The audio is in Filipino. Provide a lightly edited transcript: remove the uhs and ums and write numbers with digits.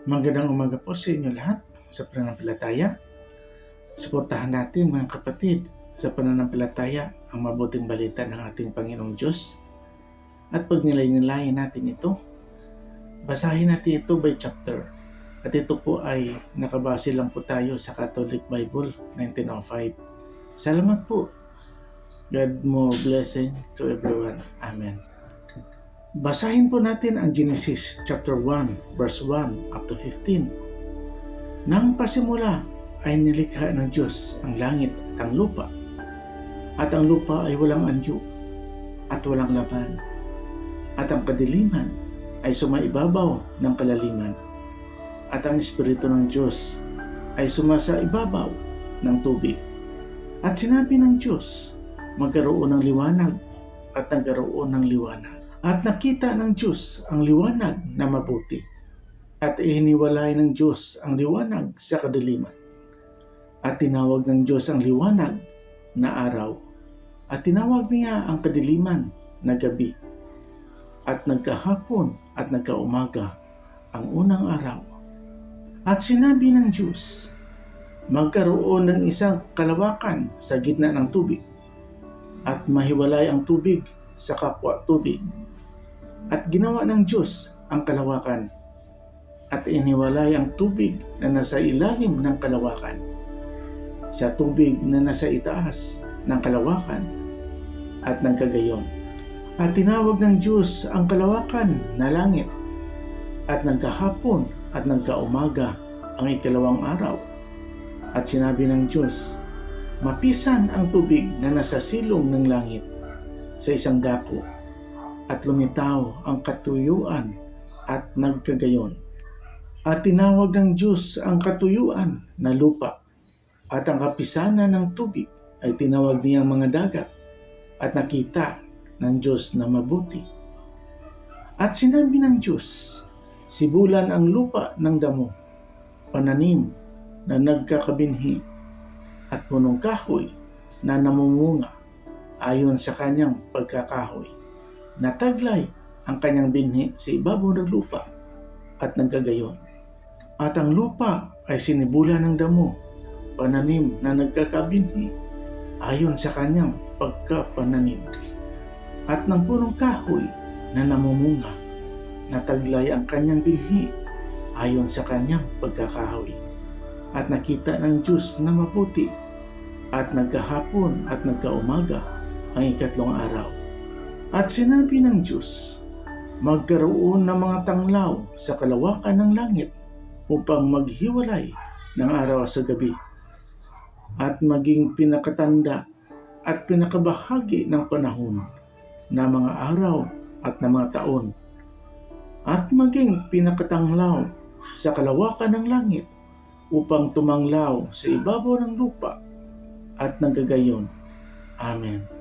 Magandang umaga po sa inyo lahat sa pananampalataya. Suportahan natin mga kapatid sa pananampalataya ang mabuting balita ng ating Panginoong Diyos at pagnilay-nilayan natin ito. Basahin natin ito by chapter at ito po ay nakabase lang po tayo sa Catholic Bible 1905. Salamat po. God more blessing to everyone. Amen. Basahin po natin ang Genesis chapter 1 verse 1 up to 15. Nang pasimula ay nilikha ng Diyos ang langit at ang lupa. At ang lupa ay walang anyo at walang laman. At ang kadiliman ay sumaibabaw ng kalaliman. At ang Espiritu ng Diyos ay sumasa ibabaw ng tubig. At sinabi ng Diyos, magkaroon ng liwanag at nagkaroon ng liwanag. At nakita ng Diyos ang liwanag na mabuti. At ihiniwalay ng Diyos ang liwanag sa kadiliman. At tinawag ng Diyos ang liwanag na araw. At tinawag niya ang kadiliman na gabi. At nagkahapon at nagkaumaga ang unang araw. At sinabi ng Diyos, magkaroon ng isang kalawakan sa gitna ng tubig. At mahiwalay ang tubig sa kapwa tubig. At ginawa ng Diyos ang kalawakan. At iniwalay ang tubig na nasa ilalim ng kalawakan sa tubig na nasa itaas ng kalawakan at nagkagayon. At tinawag ng Diyos ang kalawakan na langit. At nagkahapon at nagkaumaga ang ikalawang araw. At sinabi ng Diyos, mapisan ang tubig na nasa silong ng langit sa isang dako. At lumitaw ang katuyuan at nagkagayon. At tinawag ng Diyos ang katuyuan na lupa. At ang kapisanan ng tubig ay tinawag niyang mga dagat. At nakita ng Diyos na mabuti. At sinabi ng Diyos, sibulan ang lupa ng damo, pananim na nagkakabinhi, at punong kahoy na namumunga ayon sa kanyang pagkakahoy. Nataglay ang kanyang binhi sa ibabaw ng lupa at nagkagayon. At ang lupa ay sinibulan ng damo, pananim na nagkakabinhi ayon sa kanyang pagkapananim. At ng punong kahoy na namumunga, nataglay ang kanyang binhi ayon sa kanyang pagkakahoy. At nakita ng Diyos na mabuti, at nagkahapon at nagkaumaga ang ikatlong araw. At sinabi ng Diyos, magkaroon ng mga tanglaw sa kalawakan ng langit upang maghiwalay ng araw sa gabi at maging pinakatanda at pinakabahagi ng panahon na mga araw at na mga taon at maging pinakatanglaw sa kalawakan ng langit upang tumanglaw sa ibabaw ng lupa at nagkagayon. Amen.